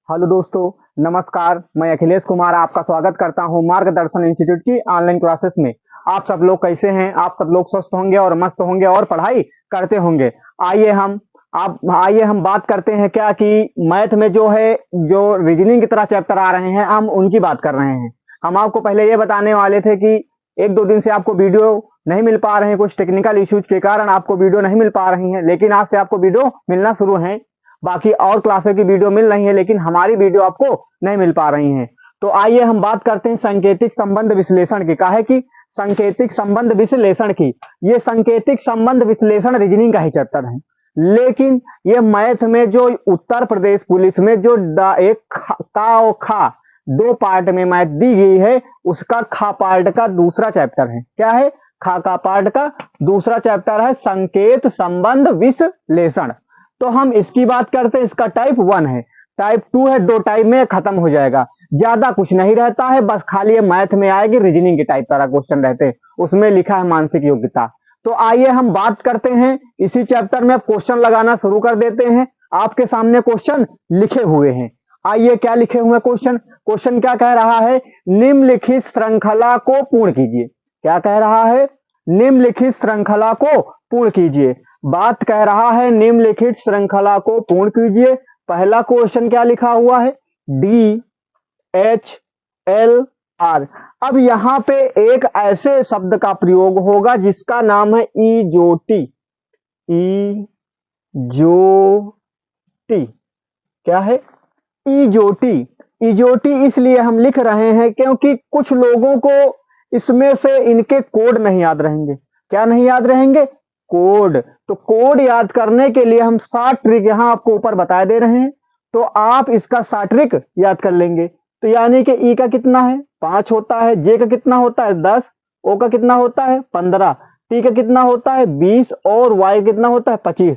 Hello दोस्तों, नमस्कार। मैं अखिलेश कुमार आपका स्वागत करता हूं मार्गदर्शन इंस्टीट्यूट की ऑनलाइन क्लासेस में। आप सब लोग कैसे हैं? आप सब लोग स्वस्थ होंगे और मस्त होंगे और पढ़ाई करते होंगे। आइए हम बात करते हैं क्या कि मैथ में जो रीजनिंग की तरह चैप्टर आ रहे हैं, हम उनकी बात कर रहे हैं। हम आपको पहले ये बताने वाले थे कि एक दो दिन से आपको वीडियो नहीं मिल पा रहे हैं, कुछ टेक्निकल इश्यूज के कारण आपको वीडियो नहीं मिल पा रही है, लेकिन आज से आपको वीडियो मिलना शुरू है। बाकी और क्लासेस की वीडियो मिल रही है, लेकिन हमारी वीडियो आपको नहीं मिल पा रही है। तो आइए हम बात करते हैं सांकेतिक संबंध विश्लेषण की। काहे की सांकेतिक संबंध विश्लेषण की। ये सांकेतिक संबंध विश्लेषण रीजनिंग का ही चैप्टर है, लेकिन ये मैथ में जो उत्तर प्रदेश पुलिस में जो एक का और खा दो पार्ट में मैथ दी गई है, उसका खा पार्ट का दूसरा चैप्टर है। क्या है? खा का पार्ट का दूसरा चैप्टर है संकेत संबंध विश्लेषण। तो हम इसकी बात करते हैं। इसका टाइप 1 है, टाइप 2 है। दो टाइप में खत्म हो जाएगा, ज्यादा कुछ नहीं रहता है, बस खाली ये मैथ में आएगी, रीजनिंग के टाइप तरह क्वेश्चन रहते हैं। उसमें लिखा है मानसिक योग्यता। तो आइए हम बात करते हैं इसी चैप्टर में। अब क्वेश्चन लगाना शुरू कर देते हैं। आपके सामने क्वेश्चन लिखे हुए हैं। आइए, क्या लिखे हुए क्वेश्चन? क्वेश्चन क्या कह रहा है? निम्नलिखित श्रृंखला को पूर्ण कीजिए। क्या कह रहा है? निम्नलिखित श्रृंखला को पूर्ण कीजिए। बात कह रहा है निम्नलिखित श्रृंखला को पूर्ण कीजिए। पहला क्वेश्चन क्या लिखा हुआ है? D H L R. अब यहां पे एक ऐसे शब्द का प्रयोग होगा जिसका नाम है इजोटी। इजोटी क्या है? इजोटी। इजोटी इसलिए हम लिख रहे हैं क्योंकि कुछ लोगों को इसमें से इनके कोड नहीं याद रहेंगे। क्या नहीं याद रहेंगे? कोड। तो कोड याद करने के लिए हम 7 ट्रिक यहां आपको ऊपर बता दे रहे हैं, तो आप इसका 7 ट्रिक याद कर लेंगे। तो यानी कि ई का कितना है? 5 होता है। जे का कितना होता है? 10। ओ का कितना होता है? 15। टी का कितना होता है? 20। और वाई कितना होता है? 25।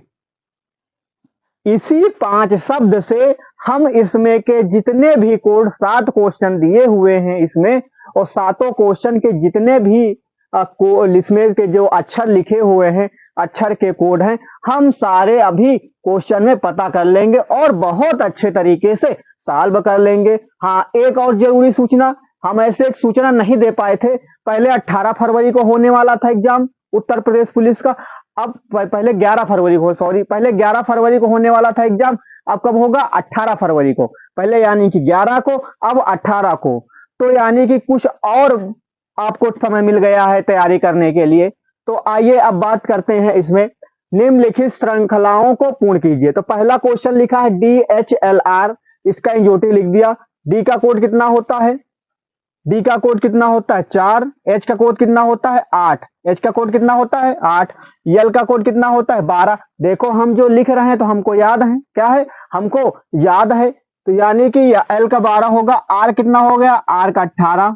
इसी 5 शब्द से हम इसमें के जितने भी कोड 7 क्वेश्चन दिए हुए हैं इसमें, और सातों क्वेश्चन के जितने भी इसमें के जो अक्षर लिखे हुए हैं, अक्षर के कोड हैं, हम सारे अभी क्वेश्चन में पता कर लेंगे और बहुत अच्छे तरीके से सॉल्व कर लेंगे। हाँ, एक और जरूरी सूचना, हम ऐसे एक सूचना नहीं दे पाए थे। पहले 18 फरवरी को होने वाला था एग्जाम उत्तर प्रदेश पुलिस का। अब पहले 11 फरवरी को, सॉरी, पहले 11 फरवरी को होने वाला था एग्जाम। अब कब होगा? 18 फरवरी को। पहले यानी कि 11 को, अब 18 को। तो यानी कि कुछ और आपको समय मिल गया है तैयारी करने के लिए। तो आइए अब बात करते हैं इसमें। निम्नलिखित श्रृंखलाओं को पूर्ण कीजिए। तो पहला क्वेश्चन लिखा है DHLR, इसका इजोटी लिख दिया। डी का कोड कितना होता है? डी का कोड कितना होता है? 4। एच का कोड कितना होता है? 8। एच का कोड कितना होता है? 8। यल का कोड कितना होता है? 12। देखो हम जो लिख रहे हैं तो हमको याद है। क्या है? हमको याद है। तो यानी कि एल का 12 होगा। आर कितना हो गया? आर का 18।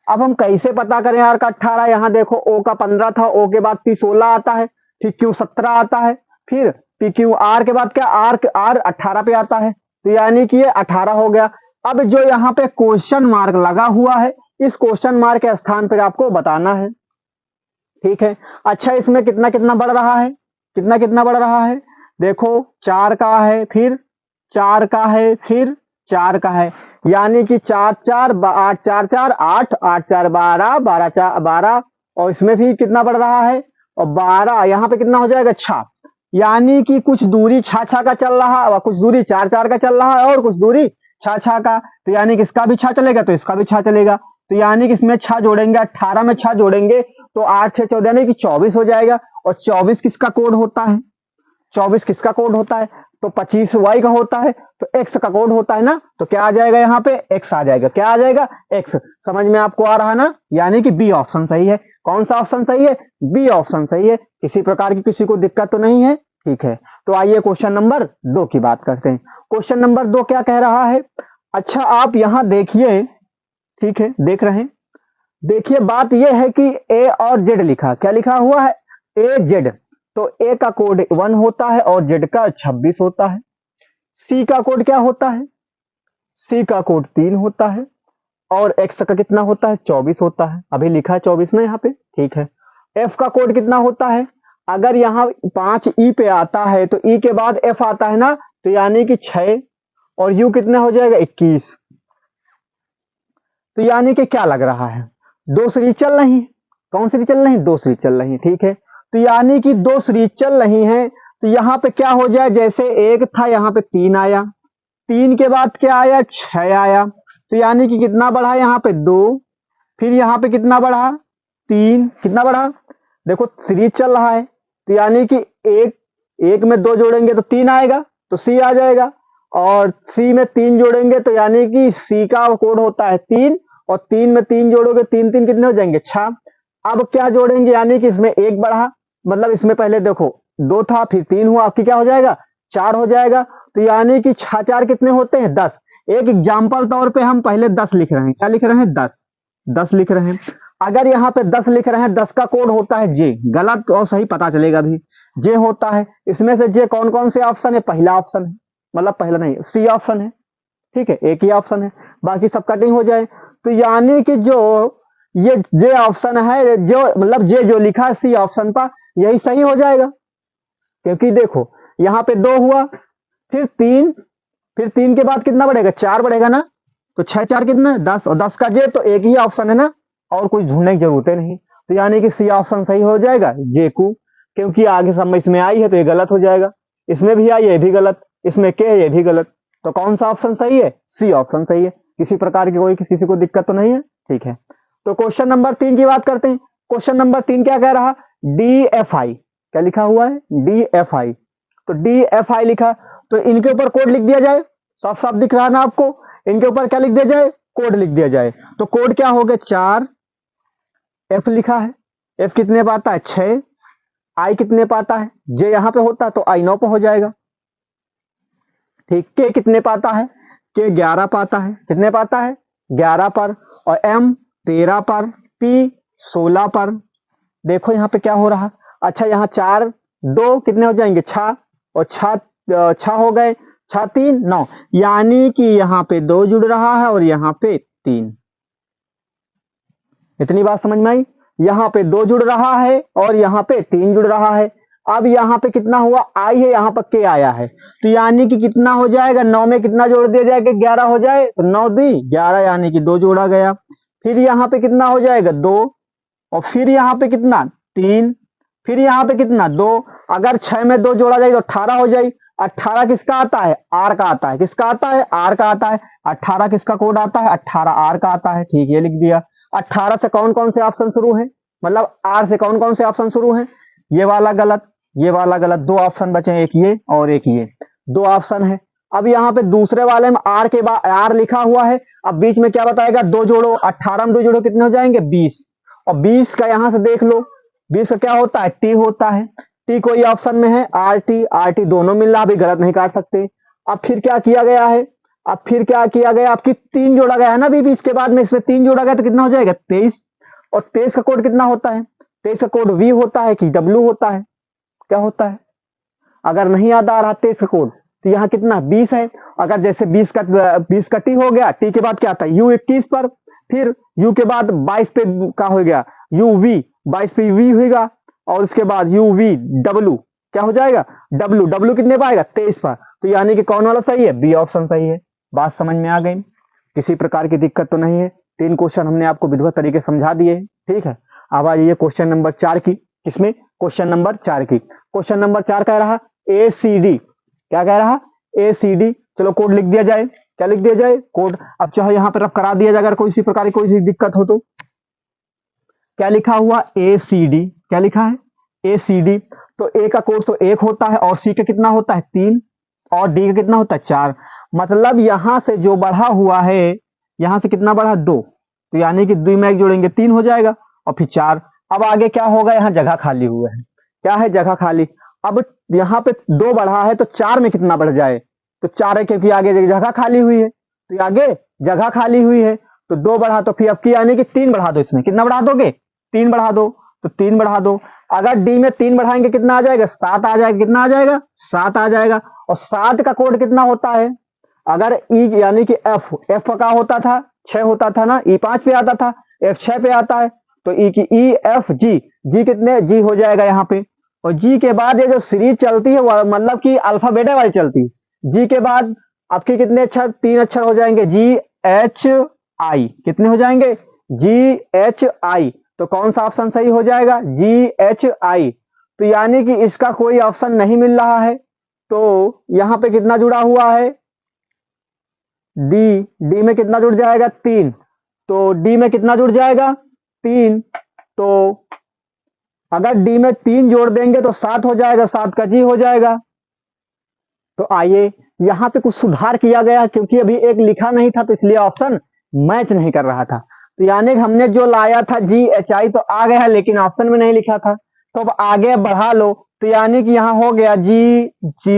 अब हम कैसे पता करें आर का 18? यहां देखो, ओ का 15 था, ओ के बाद पी 16 आता है, फिर क्यू 17 आता है, फिर पी क्यू आर के बाद क्या? आर 18 पे आता है। तो यानी कि ये 18 हो गया। अब जो यहाँ पे क्वेश्चन मार्क लगा हुआ है, इस क्वेश्चन मार्क के स्थान पर आपको बताना है। ठीक है। अच्छा, इसमें कितना कितना बढ़ रहा है? कितना कितना बढ़ रहा है? देखो, 4 का है, फिर 4 का है, फिर 4 का है। यानी कि 4 4 8 4 4 8 8 4 12 12 4 12। और इसमें भी कितना बढ़ रहा है? और 12 यहाँ पे कितना हो जाएगा? 6। यानी कि कुछ दूरी 6 6 का चल रहा है, कुछ दूरी 4 4 का चल रहा है, और कुछ दूरी 6 6 का। तो यानी कि इसका भी 6 चलेगा तो इसका भी 6 चलेगा। तो यानी कि इसमें 6 जोड़ेंगे, 18 में 6 जोड़ेंगे तो 8 6 14 यानी कि 24 हो जाएगा। और 24 किसका कोड होता है? 24 किसका कोड होता है? तो 25 वाई का होता है, तो एक्स का कोड होता है ना। तो क्या आ जाएगा? यहाँ पे एक्स आ जाएगा। क्या आ जाएगा? एक्स। समझ में आपको आ रहा ना? यानी कि बी ऑप्शन सही है। कौन सा ऑप्शन सही है? बी ऑप्शन सही है। किसी प्रकार की किसी को दिक्कत तो नहीं है? ठीक है। तो आइए क्वेश्चन नंबर 2 की बात करते हैं। क्वेश्चन नंबर 2 क्या कह रहा है? अच्छा, आप यहां देखिए। ठीक है, देख रहे हैं? देखिए, बात यह है कि ए और जेड लिखा, क्या लिखा हुआ है? ए जेड। तो ए का कोड 1 होता है और जेड का 26 होता है। सी का कोड क्या होता है? सी का कोड 3 होता है। और एक्स का कितना होता है? 24 होता है। अभी लिखा है 24 ना यहाँ पे। ठीक है। एफ का कोड कितना होता है? अगर यहाँ 5 ई पे आता है तो ई के बाद एफ आता है ना, तो यानी कि 6। और यू कितने हो जाएगा 21। तो यानी कि क्या लग रहा है, दो सीरीज चल रही है। कौन सीरीज चल रही है, दो सीरीज चल रही है, ठीक है। तो यानी कि दो सीरीज चल रही हैं, तो यहां पे क्या हो जाए, जैसे एक था यहां पे 3 आया, 3 के बाद क्या आया 6 आया, तो यानी कि कितना बढ़ा यहाँ पे 2, फिर यहाँ पे कितना बढ़ा 3, कितना बढ़ा, देखो सीरीज चल रहा है, तो यानी कि एक में 2 जोड़ेंगे तो 3 आएगा, तो सी आ जाएगा, और सी में 3 जोड़ेंगे तो यानी कि सी का कोड होता है 3, और 3 में 3 जोड़ोगे 3 3 कितने हो जाएंगे 6। अब क्या जोड़ेंगे, यानी कि इसमें 1 बढ़ा, मतलब इसमें पहले देखो 2 था फिर 3 हुआ, आपकी क्या हो जाएगा 4 हो जाएगा, तो यानी कि 6 4 कितने होते हैं 10। एक एग्जाम्पल तौर पे हम पहले 10 लिख रहे हैं, क्या लिख रहे हैं 10 लिख रहे हैं। अगर यहाँ पे 10 लिख रहे हैं, 10 का कोड होता है जे, गलत और सही पता चलेगा भी, जे होता है। इसमें से जे कौन कौन से ऑप्शन है, पहला ऑप्शन है, मतलब पहला नहीं सी ऑप्शन है, ठीक है, एक ही ऑप्शन है, बाकी सब कटिंग हो जाए। तो यानी कि जो ये जे ऑप्शन है, जो मतलब जे जो लिखा है सी ऑप्शन पर, यही सही हो जाएगा, क्योंकि देखो यहाँ पे 2 हुआ, फिर 3, फिर 3 के बाद कितना बढ़ेगा 4 बढ़ेगा ना, तो 6 4 कितना 10, और 10 का जे, तो एक ही ऑप्शन है ना, और कुछ ढूंढने की जरूरत नहीं। तो यानी कि सी ऑप्शन सही हो जाएगा, जे को, क्योंकि आगे सब में इसमें आई है तो ये गलत हो जाएगा, इसमें भी आई है ये भी गलत, इसमें के है ये भी गलत, तो कौन सा ऑप्शन सही है, सी ऑप्शन सही है। किसी प्रकार की कोई किसी को दिक्कत तो नहीं है, ठीक है। तो क्वेश्चन नंबर 3 की बात करते हैं। क्वेश्चन नंबर 3 क्या कह रहा, DFI, क्या लिखा हुआ है DFI, तो DFI लिखा, तो इनके ऊपर कोड लिख दिया जाए, साफ साफ दिख रहा है ना आपको, इनके ऊपर क्या लिख दिया जाए, कोड लिख दिया जाए। तो कोड क्या हो गया 4, F लिखा है, F कितने पाता है 6, I कितने पाता है, J यहां पे होता है तो I 9 पे हो जाएगा, ठीक। K कितने पाता है, K 11 पाता है, कितने पाता है 11 पर, और M 13 पर, P 16 पर। देखो यहाँ पे क्या हो रहा, अच्छा यहाँ 4 2 कितने हो जाएंगे 6, और 6 हो गए, 6 3 9, यानी कि यहाँ पे 2 जुड़ रहा है और यहाँ पे 3। इतनी बात समझ में आई, यहाँ पे 2 जुड़ रहा है और यहाँ पे 3 जुड़ रहा है। अब यहाँ पे कितना हुआ आई है, यहाँ पर के आया है, तो यानी कि कितना हो जाएगा 9 में कितना जोड़ दिया जाएगा 11 हो जाए, तो 9 दी 11, यानी कि 2 जोड़ा गया। फिर यहाँ पे कितना हो जाएगा 2, और फिर यहाँ पे कितना 3, फिर यहाँ पे कितना 2, अगर 6 में 2 जोड़ा जाए तो 18 हो जाए। 18 किसका आता है, आर का आता है, किसका आता है आर का आता है। 18 किसका कोड आता है, 18 आर का आता है, ठीक, ये लिख दिया। 18 से कौन कौन से ऑप्शन शुरू है, मतलब आर से कौन कौन से ऑप्शन शुरू है, ये वाला गलत, ये वाला गलत, 2 ऑप्शन बचे, एक ये और एक ये, 2 ऑप्शन है। अब यहाँ पे दूसरे वाले में आर के बाद आर लिखा हुआ है, अब बीच में क्या बताएगा 2 जोड़ो, 18 में 2 जोड़ो कितने हो जाएंगे 20, और 20 का यहां से देख लो 20 का क्या होता है टी होता है, टी कोई ऑप्शन में है, आर टी दोनों मिल रहा, अभी गलत नहीं काट सकते। अब फिर क्या किया गया है, अब फिर क्या किया गया, आपकी 3 जोड़ा गया है ना बीबी, इसके बाद में इसमें 3 जोड़ा गया तो कितना हो जाएगा 23, और 23 का कोड कितना होता है, 23 का कोड वी होता है कि डब्ल्यू होता है, क्या होता है, अगर नहीं याद आ रहा 23 का कोड, तो यहाँ कितना 20 है, अगर जैसे 20 का टी हो गया, टी के बाद क्या आता है यू 21 पर, फिर यू के बाद 22 पे का हो गया यू वी, 22 पे वी होगा, और उसके बाद यू वी डब्ल्यू क्या हो जाएगा डब्ल्यू, डब्ल्यू कितने पाएगा 23 पर, तो यानी कि कौन वाला सही है, बी ऑप्शन सही है। बात समझ में आ गई, किसी प्रकार की दिक्कत तो नहीं है। 3 क्वेश्चन हमने आपको विधिवत तरीके से समझा दिए, ठीक है। अब आइए क्वेश्चन नंबर 4 की, किसमें क्वेश्चन नंबर 4 की, क्वेश्चन नंबर 4 कह रहा ACD, क्या कह रहा ACD, चलो कोड लिख दिया जाए, क्या लिख दिया जाए कोड, अब चाहे यहां पर रफ करा दिया जाए, अगर कोई इसी प्रकार की कोई सी दिक्कत हो तो। क्या लिखा हुआ ACD, क्या लिखा है ACD, तो ए का कोड तो 1 होता है, और सी का कितना होता है 3, और डी का कितना होता है 4, मतलब यहां से जो बढ़ा हुआ है, यहां से कितना बढ़ा 2, तो यानी कि 2 में 1 जोड़ेंगे 3 हो जाएगा, और फिर 4। अब आगे क्या होगा, यहाँ जगह खाली हुआ है, क्या है जगह खाली, अब यहाँ पे 2 बढ़ा है तो 4 में कितना बढ़ जाए, तो 4 है क्योंकि आगे जगह खाली हुई है, तो आगे जगह खाली हुई है, तो 2 बढ़ा, तो फिर अब की यानी कि 3 बढ़ा दो, इसमें कितना बढ़ा दोगे 3 बढ़ा दो, तो 3 बढ़ा दो, अगर डी में 3 बढ़ाएंगे कितना आ जाएगा 7 आ जाएगा, कितना आ जाएगा 7 आ जाएगा, और 7 का कोड कितना होता है, अगर ई यानी कि एफ का होता था 6 होता था ना, ई 5 पे आता था, एफ 6 पे आता है, तो ई की ई एफ जी, जी कितने जी हो जाएगा यहाँ पे, और जी के बाद ये जो सीरीज चलती है मतलब कि अल्फाबेटा वाली चलती है, जी के बाद आपके कितने अक्षर, 3 अक्षर हो जाएंगे, GHI, कितने हो जाएंगे, GHI। तो कौन सा ऑप्शन सही हो जाएगा, GHI। तो यानी कि इसका कोई ऑप्शन नहीं मिल रहा है। तो यहां पे कितना जुड़ा हुआ है, डी में कितना जुड़ जाएगा, 3। तो डी में कितना जुड़ जाएगा, 3। तो अगर डी में 3 जोड़ देंगे तो 7 हो जाएगा, 7 का जी हो जाएगा। तो आइए यहां पे कुछ सुधार किया गया, क्योंकि अभी एक लिखा नहीं था तो इसलिए ऑप्शन मैच नहीं कर रहा था। तो यानी कि हमने जो लाया था GHI तो आ गया है, लेकिन ऑप्शन में नहीं लिखा था। तो अब आगे बढ़ा लो, तो यानी कि यहाँ हो गया जी,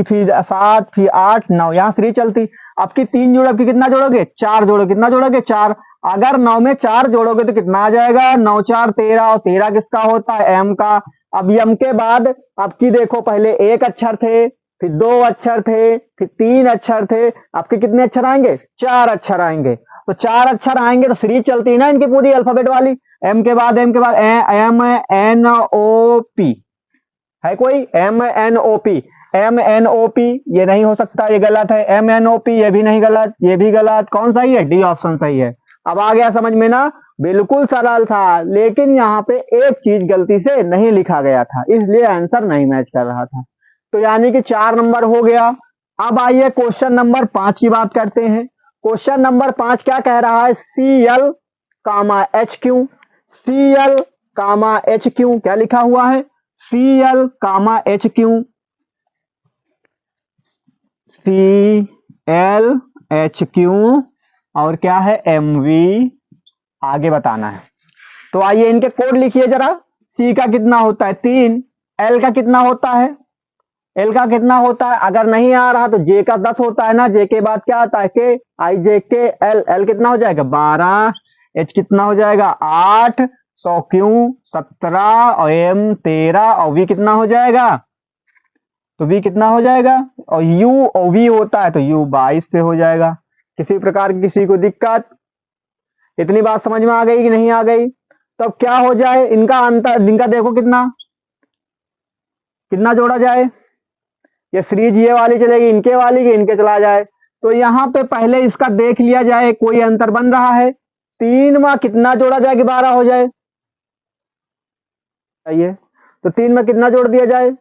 फिर 7, फिर 8, 9, यहाँ श्री चलती। आपकी 3 जोड़, आपकी कितना जोड़ोगे, 4 जोड़ो, कितना जोड़ोगे, 4। अगर 9 में 4 जोड़ोगे तो कितना आ जाएगा, 9 4 13, और 13 किसका होता है, एम का। अब एम के बाद आपकी देखो, पहले 1 अक्षर थे, फिर 2 अक्षर थे, फिर 3 अक्षर थे, आपके कितने अक्षर आएंगे, 4 अक्षर आएंगे। तो 4 अक्षर आएंगे तो सीरीज चलती है ना इनकी पूरी अल्फाबेट वाली। एम के बाद MNOP है कोई, MNOP, MNOP ये नहीं हो सकता, ये गलत है। MNOP ये भी नहीं, गलत, ये भी गलत। कौन सही है, डी ऑप्शन सही है। अब आ गया समझ में ना, बिल्कुल सरल था, लेकिन यहाँ पे एक चीज गलती से नहीं लिखा गया था, इसलिए आंसर नहीं मैच कर रहा था। तो यानी कि 4 नंबर हो गया। अब आइए क्वेश्चन नंबर 5 की बात करते हैं। क्वेश्चन नंबर 5 क्या कह रहा है, CL, HQ, CL, HQ, क्या लिखा हुआ है, CL, HQ, CL, HQ, और क्या है, MV, आगे बताना है। तो आइए इनके कोड लिखिए जरा। C का कितना होता है, 3। L का कितना होता है, L का कितना होता है, अगर नहीं आ रहा तो J का 10 होता है ना, J के बाद क्या आता है, K, IJK, L कितना हो जाएगा, 12, H कितना हो जाएगा, 8, 100 Q 17, और M 13, और V कितना हो जाएगा, तो V कितना हो जाएगा, और U और V होता है तो U 22 पे हो जाएगा। किसी प्रकार की किसी को दिक्कत, इतनी बात समझ में आ गई कि नहीं आ गई। तो अब क्या हो जाए, इनका अंतर, इनका देखो कितना कितना जोड़ा जाए, ये सीरीज ये वाली चलेगी इनके वाली, कि इनके चला जाए। तो यहाँ पे पहले इसका देख लिया जाए, कोई अंतर बन रहा है, 3 में कितना जोड़ा जाए कि 12 हो जाए, आइए तो 3 में कितना जोड़ दिया जाए,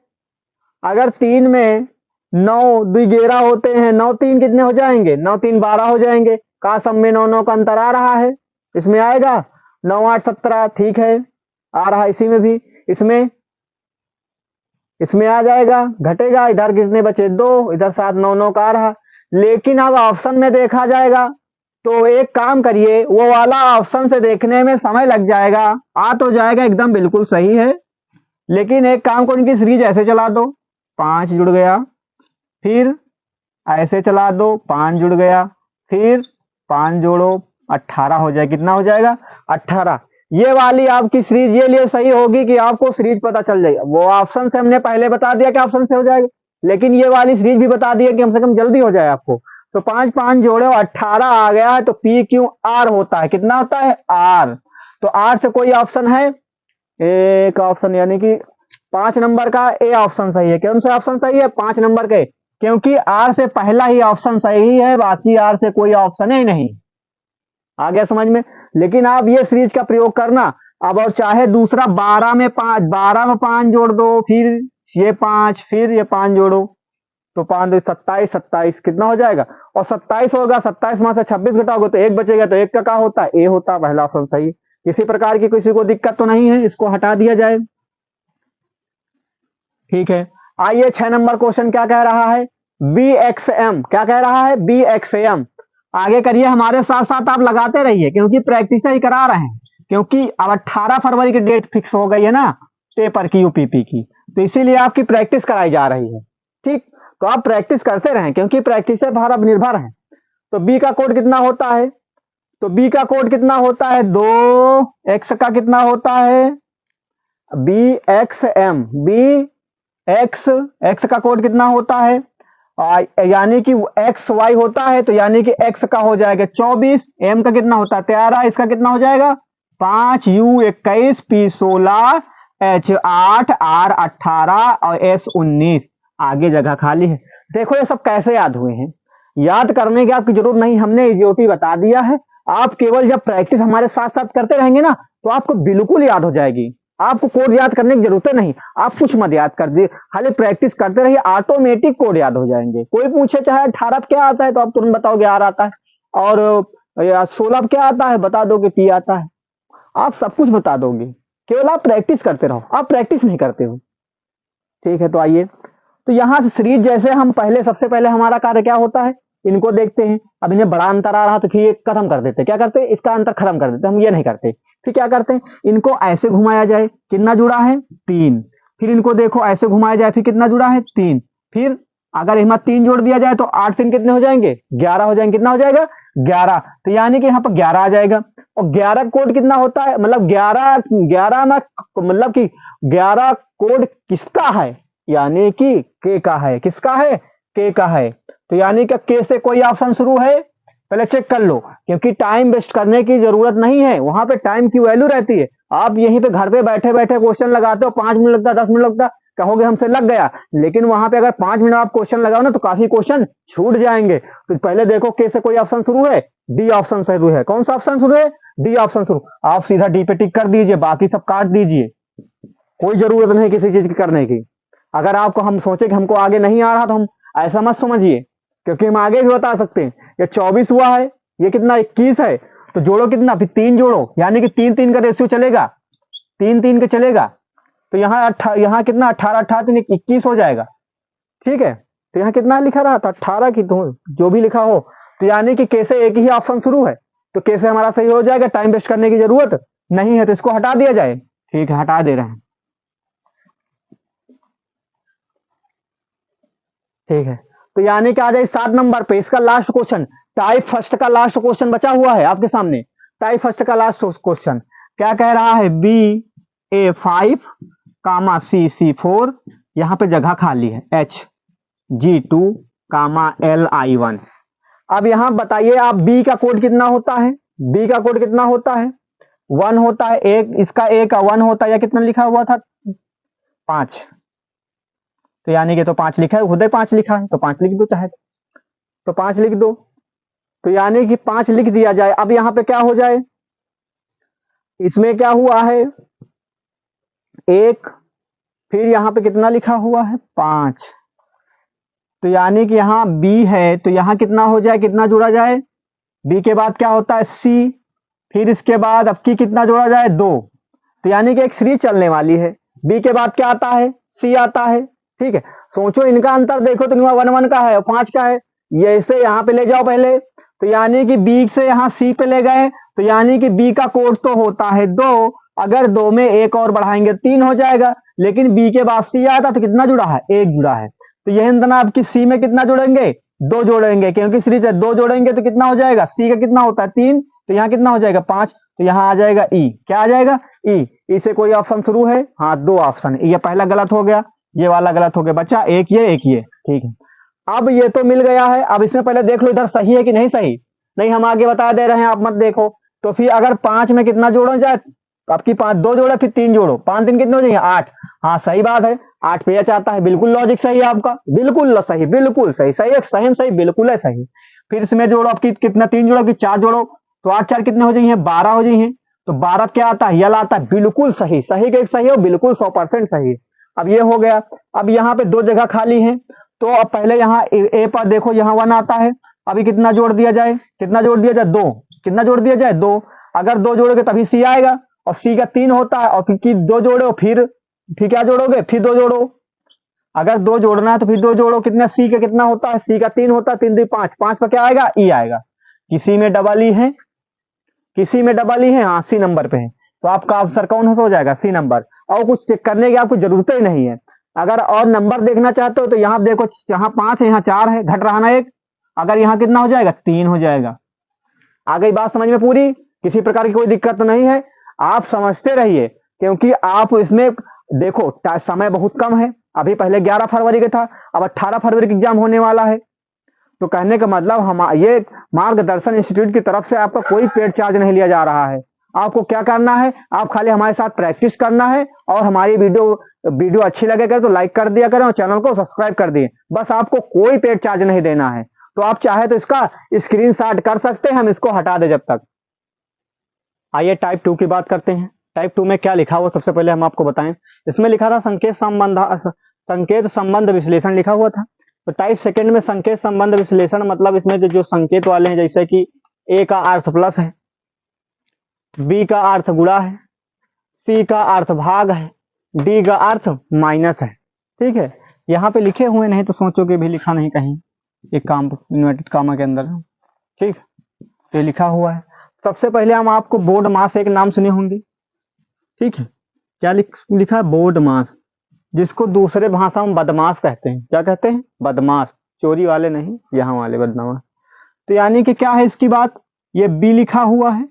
अगर 3 में 9 2 11 होते हैं, 9 3 कितने हो जाएंगे, 9 3 12 हो जाएंगे। का सब में 9 9 का अंतर आ रहा है, इसमें आएगा 9 8 17, ठीक है, आ रहा है इसी में भी, इसमें आ जाएगा, घटेगा, इधर कितने बचे, 2, इधर 7 9 9 का आ रहा। लेकिन अब ऑप्शन में देखा जाएगा तो एक काम करिए, वो वाला ऑप्शन से देखने में समय लग जाएगा, आ तो जाएगा एकदम बिल्कुल सही है, लेकिन एक काम को इनकी सीरीज ऐसे चला दो, 5 जुड़ गया, फिर ऐसे चला दो, 5 जुड़ गया, फिर 5 जोड़ो 18 हो जाए, कितना हो जाएगा, 18। ये वाली आपकी सीरीज ये लिए सही होगी कि आपको सीरीज पता चल जाएगा। वो ऑप्शन से हमने पहले बता दिया कि ऑप्शन से हो जाएगा, लेकिन ये वाली सीरीज भी बता दिया कि कम से कम जल्दी हो जाए आपको। तो 5 5 जोड़े 18 आ गया है, तो PQR होता है, कितना होता है, R। तो R से कोई ऑप्शन है, एक ऑप्शन, यानी कि 5 नंबर का ए ऑप्शन सही है। कौन सा ऑप्शन सही है, 5 नंबर के, क्योंकि R से पहला ही ऑप्शन सही है, बाकी R से कोई ऑप्शन ही नहीं। आ गया समझ में। लेकिन आप ये सीरीज का प्रयोग करना अब, और चाहे दूसरा 12 में 5 जोड़ दो, फिर ये 5, फिर ये 5 जोड़ो, तो 5 2 27, 27 कितना हो जाएगा, और 27 होगा, 27 में से 26 घटाओगे तो 1 बचेगा, तो 1 का क्या होता है, ए होता है, पहला ऑप्शन सही। किसी प्रकार की किसी को दिक्कत तो नहीं है, इसको हटा दिया जाए, ठीक है। आइए 6 नंबर क्वेश्चन क्या कह रहा है, BXM, क्या कह रहा है, BXM। आगे करिए, हमारे साथ साथ आप लगाते रहिए, क्योंकि प्रैक्टिस ही करा रहे हैं, क्योंकि अब 18 फरवरी की डेट फिक्स हो गई है ना पेपर की, यूपीपी की, तो इसीलिए आपकी प्रैक्टिस कराई जा रही है, ठीक। तो आप प्रैक्टिस करते रहें, क्योंकि प्रैक्टिस से भारत निर्भर है। तो बी का कोड कितना होता है, तो बी का कोड कितना होता है, 2, एक्स का कितना होता है, BXM, एक्स का कोड कितना होता है, यानी कि XY होता है, तो यानी कि एक्स का हो जाएगा 24, M का कितना होता है 13, इसका कितना हो जाएगा 5, U 21, P 16, H 8, R 18 और S 19। आगे जगह खाली है। देखो ये सब कैसे याद हुए हैं, याद करने की आपकी जरूरत नहीं, हमने ईजीओटी बता दिया है। आप केवल जब प्रैक्टिस हमारे साथ साथ करते रहेंगे ना तो आपको बिल्कुल याद हो जाएगी। आपको कोड याद करने की जरूरत नहीं, आप कुछ मत याद कर दिए, खाली प्रैक्टिस करते रहिए, ऑटोमेटिक कोड याद हो जाएंगे। कोई पूछे चाहे 18 क्या आता है तो आप तुरंत बताओगे आर आता है, और या 16 क्या आता है बता दोगे टी आता है, आप सब कुछ बता दोगे। केवल आप प्रैक्टिस करते रहो, आप प्रैक्टिस नहीं करते हो। ठीक है, तो आइए, तो यहां से सीरीज जैसे हम पहले, सबसे पहले हमारा कार्य क्या होता है, इनको देखते हैं। अब इन्हें बड़ा अंतर आ रहा तो फिर ये खत्म कर देते, क्या करते हैं इसका अंतर खत्म कर देते, हम ये नहीं करते। फिर क्या करते हैं, इनको ऐसे घुमाया जाए, कितना जुड़ा है 3, फिर इनको देखो ऐसे घुमाया जाए, फिर कितना जुड़ा है 3, फिर अगर इनमें 3 जोड़ दिया जाए तो 8 3 कितने हो जाएंगे 11 हो जाएंगे, कितना हो जाएगा 11। तो यानी कि यहाँ पर 11 आ जाएगा। और 11 कोड कितना होता है, मतलब 11 में मतलब कि 11 कोड किसका है, यानी कि के का है, किसका है के का है। तो यानी कि के से कोई ऑप्शन शुरू है, पहले चेक कर लो, क्योंकि टाइम वेस्ट करने की जरूरत नहीं है, वहां पे टाइम की वैल्यू रहती है। आप यहीं पे घर पे बैठे बैठे क्वेश्चन लगाते हो, 5 मिनट लगता, 10 मिनट लगता, कहोगे हमसे लग गया, लेकिन वहां पे अगर 5 मिनट आप क्वेश्चन लगाओ ना तो काफी क्वेश्चन छूट जाएंगे। तो पहले देखो के से कोई ऑप्शन शुरू है, डी ऑप्शन शुरू है, कौन सा ऑप्शन शुरू है, डी ऑप्शन शुरू, आप सीधा डी पे टिक कर दीजिए, बाकी सब काट दीजिए, कोई जरूरत नहीं किसी चीज की करने की। अगर आपको हम सोचे कि हमको आगे नहीं आ रहा तो हम ऐसा मत समझिए, क्योंकि हम आगे भी बता सकते हैं। ये 24 हुआ है, ये कितना 21 है, तो जोड़ो कितना, फिर 3 जोड़ो, यानी कि 3 3 का रेशियो चलेगा, 3 3 का चलेगा। तो यहाँ कितना 18 18 3 21 हो जाएगा। ठीक है, तो यहाँ कितना लिखा रहा था 18 की, तो जो भी लिखा हो, तो यानी कि कैसे एक ही ऑप्शन शुरू है, तो कैसे हमारा सही हो जाएगा, टाइम वेस्ट करने की जरूरत नहीं है, तो इसको हटा दिया जाए। ठीक है, हटा दे रहे हैं। ठीक है, तो यानी कि आ जाए 7 नंबर पे इसका लास्ट क्वेश्चन, टाइप फर्स्ट का लास्ट क्वेश्चन बचा हुआ है आपके सामने। टाइप फर्स्ट का लास्ट क्वेश्चन क्या कह रहा है, BA5 कामा C4, यहां पे जगह खाली है, HG2 कामा LI1। अब यहां बताइए आप, बी का कोड कितना होता है, बी का कोड कितना होता है 1 होता है, एक इसका ए का 1 होता है, या कितना लिखा हुआ था 5, तो यानी कि तो 5 लिखा है, खुद ही 5 लिखा है, तो 5 लिख दो चाहे तो 5 लिख दो, तो यानी कि 5 लिख दिया जाए। अब यहां पे क्या हो जाए, इसमें क्या हुआ है 1, फिर यहां पे कितना लिखा हुआ है 5, तो यानी कि यहां बी है, तो यहां कितना हो जाए, कितना जोड़ा जाए, बी के बाद क्या होता है सी, फिर इसके बाद अब की कितना जोड़ा जाए 2, तो यानी कि एक सीरीज चलने वाली है। बी के बाद क्या आता है सी आता है। ठीक है, सोचो इनका अंतर देखो, तो 1 1 का है और 5 का है, ये इसे यहाँ पे ले जाओ पहले, तो यानी कि बी से यहाँ सी पे ले गए, तो यानी कि बी का कोड तो होता है 2, अगर 2 में एक और बढ़ाएंगे 3 हो जाएगा, लेकिन बी के बाद सी आता तो कितना जुड़ा है 1 जुड़ा है, तो यही ना आपकी सी में कितना जोड़ेंगे 2 जोड़ेंगे, क्योंकि सीरीज है 2 जोड़ेंगे तो कितना हो जाएगा, सी का कितना होता है 3, तो यहाँ कितना हो जाएगा 5, तो यहाँ आ जाएगा ई, क्या आ जाएगा ई से कोई ऑप्शन शुरू है, हाँ 2 ऑप्शन, ये पहला गलत हो गया, ये वाला गलत हो गया, बच्चा एक ये। ठीक है, अब ये तो मिल गया है, अब इसमें पहले देख लो इधर सही है कि नहीं सही, नहीं हम आगे बता दे रहे हैं, आप मत देखो। तो फिर अगर 5 में कितना जोड़ा जाए, आपकी 5 2 जोड़े फिर 3 जोड़ो, 5 3 कितने हो जाएंगे 8, हाँ सही बात है 8 पे आता है, बिल्कुल लॉजिक सही है आपका, बिल्कुल सही, बिल्कुल सही, सही है सही बिल्कुल है सही। फिर इसमें जोड़ो, आपकी कितना 3 जोड़ो कि 4 जोड़ो, तो 8 4 कितने हो जाएंगे 12 हो जाएंगे, तो 12 क्या आता है यल आता है, बिल्कुल सही, सही का एक सही हो, बिल्कुल 100% सही। अब ये हो गया, अब यहाँ पे 2 जगह खाली है, तो अब पहले यहाँ ए पर देखो, यहाँ 1 आता है, अभी कितना जोड़ दिया जाए, कितना जोड़ दिया जाए 2, कितना जोड़ दिया जाए 2, अगर 2 जोड़ोगे तभी सी आएगा, और सी का 3 होता है, और फिर 2 जोड़ो, फिर क्या जोड़ोगे, फिर 2 जोड़ो, अगर 2 जोड़ना है तो फिर 2 जोड़ो, कितना सी का कितना होता है, सी का 3 होता है, 3 2 5, 5 पर क्या आएगा ई आएगा, किसी में डबल ई है, किसी में डबल ई है, हाँ सी नंबर पे है, तो आपका आंसर कौन हो जाएगा सी नंबर, और कुछ चेक करने की आपको जरूरत ही नहीं है। अगर और नंबर देखना चाहते हो तो यहाँ देखो, जहां 5 है यहाँ 4 है, घट रहा ना 1, अगर यहाँ कितना हो जाएगा 3 हो जाएगा। आ गई बात समझ में पूरी, किसी प्रकार की कोई दिक्कत तो नहीं है, आप समझते रहिए, क्योंकि आप इसमें देखो समय बहुत कम है, अभी पहले 11 फरवरी का था, अब 18 फरवरी का एग्जाम होने वाला है, तो कहने का मतलब हम ये मार्गदर्शन इंस्टीट्यूट की तरफ से आपका कोई पेड चार्ज नहीं लिया जा रहा है। आपको क्या करना है, आप खाली हमारे साथ प्रैक्टिस करना है, और हमारी वीडियो अच्छी लगे करे तो लाइक कर दिया करें और चैनल को सब्सक्राइब कर दिए, बस आपको कोई पेड चार्ज नहीं देना है। तो आप चाहे तो इसका स्क्रीनशॉट कर सकते हैं, हम इसको हटा दे जब तक। आइए टाइप 2 की बात करते हैं। टाइप 2 में क्या लिखा हुआ सबसे पहले हम आपको बताएं। इसमें लिखा था संकेत संबंध विश्लेषण लिखा हुआ था। तो टाइप सेकंड में संकेत संबंध विश्लेषण मतलब इसमें जो संकेत वाले हैं, जैसे कि ए का अर्थ प्लस है, बी का अर्थ गुणा है, सी का अर्थ भाग है, डी का अर्थ माइनस है। ठीक है, यहाँ पे लिखे हुए नहीं तो सोचोगे भी लिखा नहीं कहीं, एक काम इन्वर्टेड कामा के अंदर। ठीक, तो ये लिखा हुआ है। सबसे पहले हम आपको बोर्ड मास एक नाम सुने होंगे। ठीक है, क्या लिखा है? बोर्ड मास, जिसको दूसरे भाषा में बदमाश कहते हैं। क्या कहते हैं? बदमाश, चोरी वाले नहीं, यहाँ वाले बदमाश। तो यानी कि क्या है इसकी बात, ये बी लिखा हुआ है,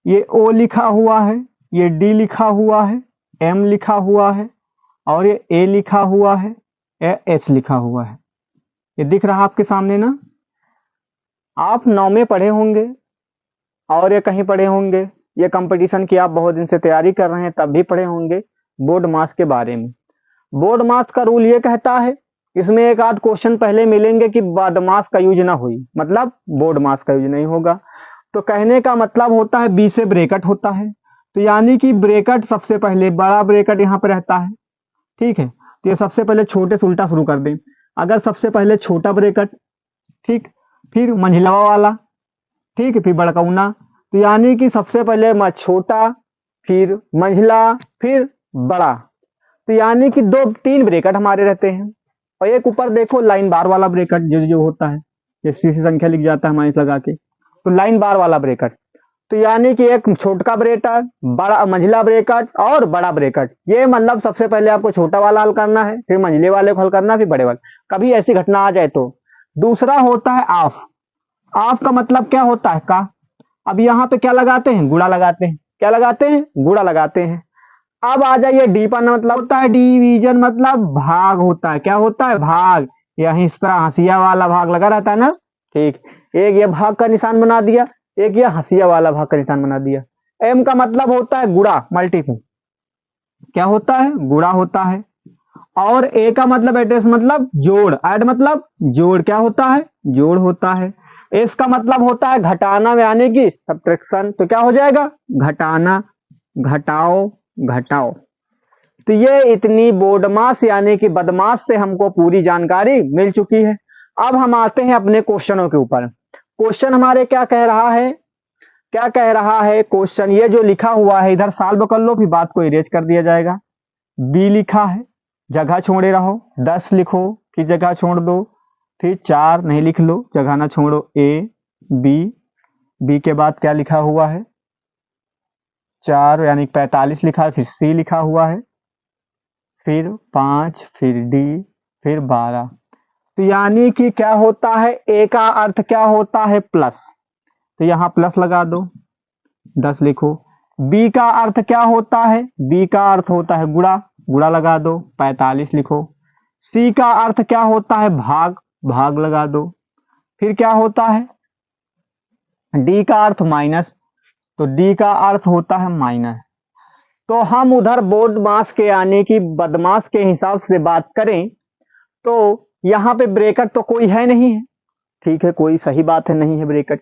ये ओ लिखा हुआ है, ये डी लिखा हुआ है, एम लिखा हुआ है, और ये ए लिखा हुआ है, एच लिखा हुआ है। ये दिख रहा आपके सामने ना। आप 9 में पढ़े होंगे और ये कहीं पढ़े होंगे, ये कंपटीशन की आप बहुत दिन से तैयारी कर रहे हैं तब भी पढ़े होंगे बोर्ड मास के बारे में। बोर्ड मास का रूल ये कहता है, इसमें एक आध क्वेश्चन पहले मिलेंगे कि बदमाश का यूज ना हुई, मतलब बोर्ड मास का यूज नहीं होगा। तो कहने का मतलब होता है बी से ब्रैकेट होता है, तो यानी कि ब्रैकेट सबसे पहले बड़ा ब्रैकेट यहाँ पे रहता है। ठीक है, तो ये सबसे पहले छोटे से उल्टा शुरू कर दें। अगर सबसे पहले छोटा ब्रैकेट, ठीक, फिर मंझला वाला, ठीक है, फिर बड़कौना, तो यानी कि सबसे पहले छोटा, फिर मंझला, फिर बड़ा। तो यानी कि 2-3 ब्रैकेट हमारे रहते हैं। और एक ऊपर देखो लाइन बार वाला ब्रैकेट जो होता है, ये सी संख्या लिख जाता है माइनस लगा के, तो लाइन बार वाला ब्रैकेट। तो यानी कि एक छोटा ब्रैकेट, बड़ा मंझला ब्रैकेट और बड़ा ब्रैकेट। ये मतलब सबसे पहले आपको छोटा वाला हल करना है, फिर मंझले वाले को हल करना, फिर बड़े वाले। कभी ऐसी घटना आ जाए तो। दूसरा होता है ऑफ। ऑफ का मतलब क्या होता है? का। अब यहाँ पे क्या लगाते हैं? गुणा लगाते हैं। क्या लगाते हैं? गुणा लगाते हैं। अब आ जाइए डी पर, मतलब होता है डिवीजन, मतलब भाग होता है। क्या होता है? भाग। यही इस तरह हंसिया वाला भाग लगा रहता है ना। ठीक, एक ये भाग का निशान बना दिया, एक ये हंसिया वाला भाग का निशान बना दिया। एम का मतलब होता है गुणा, मल्टीपल। क्या होता है? गुणा होता है। और ए का मतलब एड्रेस, मतलब जोड़। ऐड मतलब जोड़। क्या होता है? जोड़ होता है। एस का मतलब होता है घटाना, यानी कि सब्ट्रैक्शन। तो क्या हो जाएगा? घटाना, घटाओ, घटाओ। तो ये इतनी बोर्ड मास यानी कि बदमाश से हमको पूरी जानकारी मिल चुकी है। अब हम आते हैं अपने क्वेश्चनों के ऊपर। क्वेश्चन हमारे क्या कह रहा है? क्या कह रहा है क्वेश्चन? ये जो लिखा हुआ है इधर सॉल्व कर लो, फिर बात को इरेज कर दिया जाएगा। बी लिखा है, जगह छोड़े रहो, 10 लिखो, फिर जगह छोड़ दो, फिर 4 नहीं लिख लो, जगह ना छोड़ो। ए बी, बी के बाद क्या लिखा हुआ है? 4 यानी 45 लिखा है, फिर सी लिखा हुआ है, फिर 5, फिर डी, फिर 12। तो यानी कि क्या होता है? ए का अर्थ क्या होता है? प्लस। तो यहां प्लस लगा दो, 10 लिखो। बी का अर्थ क्या होता है? बी का अर्थ होता है गुणा, गुणा लगा दो, 45 लिखो। सी का अर्थ क्या होता है? भाग, भाग लगा दो। फिर क्या होता है? डी का अर्थ माइनस, तो डी का अर्थ होता है माइनस। तो हम उधर बोर्ड मास के यानी कि बदमाश के हिसाब से बात करें तो यहाँ पे ब्रैकेट तो कोई है नहीं है। ठीक है, कोई सही बात है, नहीं है ब्रैकेट।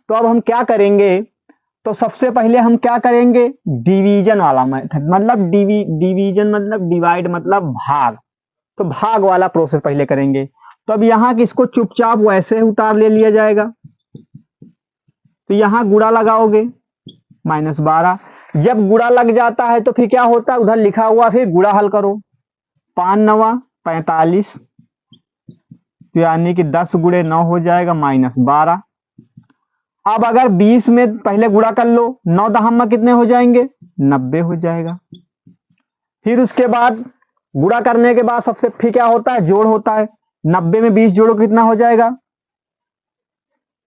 तो अब हम क्या करेंगे? तो सबसे पहले हम क्या करेंगे? डिवीजन वाला मेथड, मतलब डिवीजन मतलब डिवाइड मतलब भाग। तो भाग वाला प्रोसेस पहले करेंगे। तो अब यहाँ किसको चुपचाप वैसे उतार ले लिया जाएगा। तो यहाँ गुणा लगाओगे, -12। जब गुणा लग जाता है तो फिर क्या होता है? उधर लिखा हुआ फिर गुणा हल करो। 5 9 45, तो यानी कि 10 गुणे 9 हो जाएगा -12। अब अगर 20 में पहले गुणा कर लो, 9 दहम कितने हो जाएंगे? 90 हो जाएगा। फिर उसके बाद गुणा करने के बाद सबसे फिर क्या होता है? जोड़ होता है। 90 में 20 जोड़ो, कितना हो जाएगा?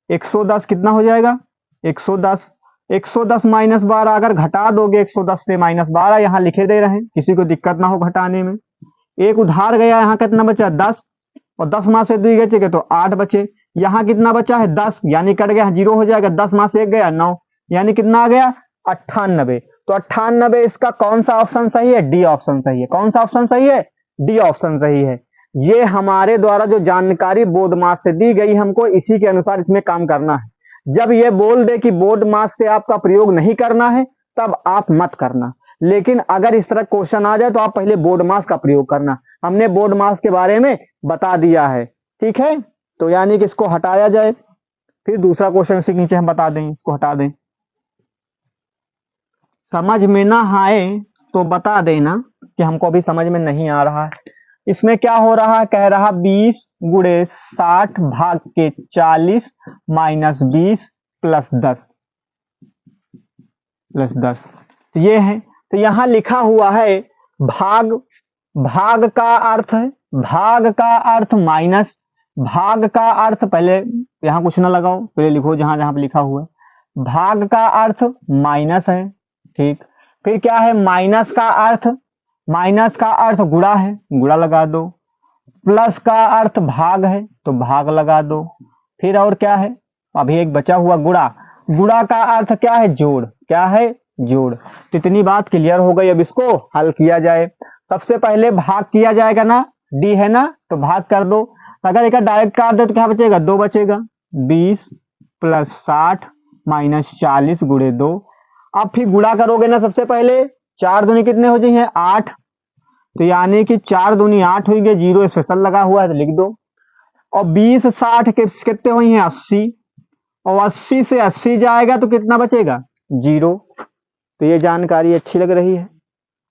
110। कितना हो जाएगा? 110। 110 -12, अगर घटा दोगे 110 से -12, यहां लिखे दे रहे हैं, किसी को दिक्कत ना हो घटाने में। एक उधार गया, यहाँ कितना बचा? 10, और 10 माह से 2 गए तो 8 बचे। यहाँ कितना बचा है? 10, यानी कट गया, 0 हो जाएगा। 10 माह से 1 गया, 9, यानी कितना आ गया? 98। तो 98 इसका कौन सा ऑप्शन सही है? डी ऑप्शन सही है। कौन सा ऑप्शन सही है? डी ऑप्शन सही है। ये हमारे द्वारा जो जानकारी बोर्ड मास से दी गई हमको इसी के अनुसार इसमें काम करना है। जब ये बोल दे कि बोर्ड मास से आपका प्रयोग नहीं करना है तब आप मत करना, लेकिन अगर इस तरह क्वेश्चन आ जाए तो आप पहले बोर्ड मास का प्रयोग करना। हमने बोर्ड मास के बारे में बता दिया है, ठीक है। तो यानी कि इसको हटाया जाए, फिर दूसरा क्वेश्चन इसी के नीचे हम बता दें, इसको हटा दें। समझ में ना आए तो बता देना कि हमको अभी समझ में नहीं आ रहा है। इसमें क्या हो रहा है, कह रहा 20 गुणे 60 भाग के 40 माइनस 20 प्लस 10 तो ये है। तो यहां लिखा हुआ है भाग, भाग का अर्थ है, भाग का अर्थ माइनस, भाग का अर्थ, पहले यहां कुछ ना लगाओ, पहले लिखो जहां जहां पे लिखा हुआ है। भाग का अर्थ माइनस है, ठीक। फिर क्या है, माइनस का अर्थ, माइनस का अर्थ गुणा है, गुणा लगा दो। प्लस का अर्थ भाग है तो भाग लगा दो। फिर और क्या है, अभी एक बचा हुआ गुणा, गुणा का अर्थ क्या है, जोड़, क्या है, जोड़। तो इतनी बात क्लियर हो गई। अब इसको हल किया जाए। सबसे पहले भाग किया जाएगा ना, डी है ना, तो भाग कर दो। अगर एक डायरेक्ट काट दे तो क्या बचेगा, 2 बचेगा। 20 प्लस 60 माइनस 40 गुणे 2। अब फिर गुणा करोगे ना, सबसे पहले 4 दूनी कितने हो जाएंगे, 8। तो यानी कि 4 दूनी 8 हुई गए, जीरो स्पेशल लगा हुआ है तो लिख दो। और 20 60 के कितने हुई हैं, 80। और 80 से 80 जाएगा तो कितना बचेगा, 0। तो ये जानकारी अच्छी लग रही है,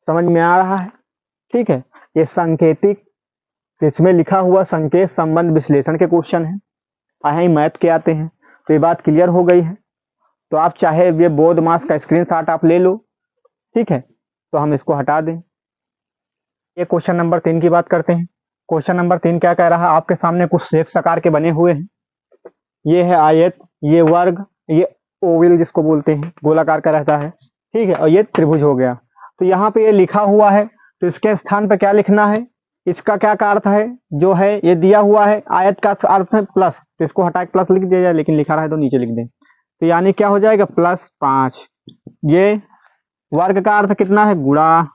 समझ में आ रहा है, ठीक है। ये सांकेतिक, इसमें लिखा हुआ संकेत संबंध विश्लेषण के क्वेश्चन है, यही मैथ के आते हैं। तो ये बात क्लियर हो गई है। तो आप चाहे ये बोर्ड मास का स्क्रीनशॉट आप ले लो, ठीक है। तो हम इसको हटा दें। ये क्वेश्चन नंबर 3 की बात करते हैं। क्वेश्चन नंबर 3 क्या कह रहा है, आपके सामने कुछ शेष आकार के बने हुए हैं। ये है आयत, ये वर्ग, ये ओवल जिसको बोलते हैं, गोलाकार का रहता है, ठीक है। और ये त्रिभुज हो गया। तो यहाँ पे ये लिखा हुआ है, तो इसके स्थान पे क्या लिखना है, इसका क्या का अर्थ है, जो है ये दिया हुआ है आयत का अर्थ है प्लस, तो इसको हटा के प्लस लिख दिया जाए, लेकिन लिखा रहा है तो नीचे लिख दें। तो यानी क्या हो जाएगा, +5। ये वर्ग का अर्थ कितना है, गुणा,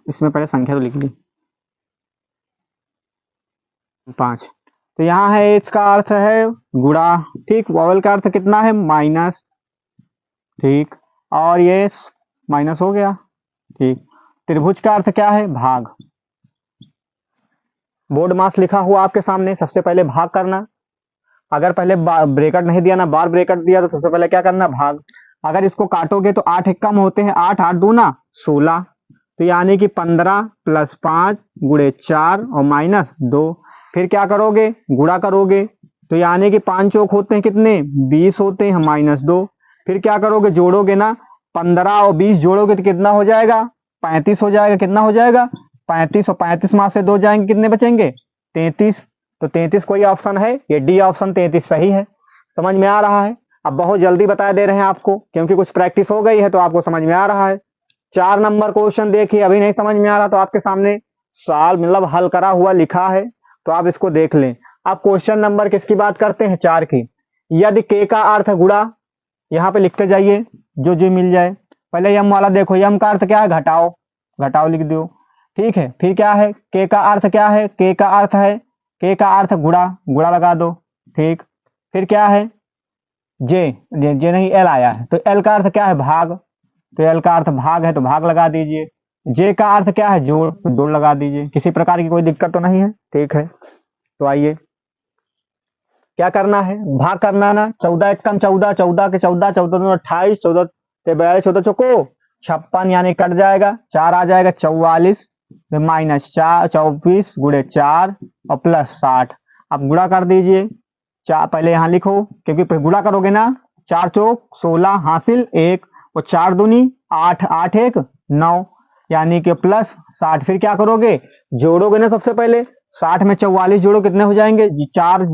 इसमें पहले संख्या तो लिख ली, 5। तो यहाँ है इसका अर्थ है गुणा, ठीक। वॉवल का अर्थ कितना है, माइनस, ठीक। और ये माइनस हो गया, ठीक। त्रिभुज का अर्थ क्या है, भाग। बोर्ड मास लिखा हुआ आपके सामने, सबसे पहले भाग करना। अगर पहले ब्रेकेट नहीं दिया ना, बार ब्रेकेट दिया, तो सबसे पहले क्या करना, भाग। अगर इसको काटोगे तो 8 एक कम होते हैं, 8 8 दूना 16। तो यानी कि 15 प्लस 5 गुणे 4 और माइनस 2। फिर क्या करोगे, गुणा करोगे। तो यानी कि 5 चौक होते हैं कितने, 20 होते हैं, -2। फिर क्या करोगे, जोड़ोगे ना, 15 और 20 जोड़ोगे तो कितना हो जाएगा, 35 हो जाएगा। कितना हो जाएगा, 35। और 35 में से 2 जाएंगे, कितने बचेंगे, 33। तो 33 कोई ऑप्शन है, ये डी ऑप्शन 33 सही है। समझ में आ रहा है। अब बहुत जल्दी बता दे रहे हैं आपको, क्योंकि कुछ प्रैक्टिस हो गई है तो आपको समझ में आ रहा है। 4 नंबर क्वेश्चन देखिए, अभी नहीं समझ में आ रहा तो आपके सामने सवाल मतलब हल करा हुआ लिखा है, तो आप इसको देख लें। अब क्वेश्चन नंबर किसकी बात करते हैं, 4 की। यदि के का अर्थ गुणा, यहाँ पे लिखते जाइए जो जो मिल जाए। पहले यम वाला देखो, यम का अर्थ क्या है, घटाओ, घटाओ लिख दो, ठीक है। फिर क्या है, के का अर्थ क्या है, के का अर्थ है, के का अर्थ गुणा, गुणा लगा दो, ठीक। फिर क्या है, जे, जे नहीं एल आया है, तो एल का अर्थ क्या है, भाग। तो एल का अर्थ भाग है तो भाग लगा दीजिए। जे का अर्थ क्या है, जोड़, तो जोड़ लगा दीजिए। किसी प्रकार की कोई दिक्कत तो नहीं है, ठीक है। तो आइए क्या करना है, भाग करना ना। 14 एक कम 14, 14 के 14, 14 28, 14 से 42, 14 चौको 56, यानी कट जाएगा, 4 आ जाएगा, 44 -4 24 गुणे 4 और प्लस 60। अब गुणा कर दीजिए। 4 पहले यहाँ लिखो, क्योंकि गुणा करोगे ना, 4 चौक 16 हासिल 1 और 4 दूनी 8, 8 1 9, यानी कि प्लस 60। फिर क्या करोगे, जोड़ोगे ना, सबसे पहले 60 में 44 जोड़ो, कितने हो जाएंगे, 4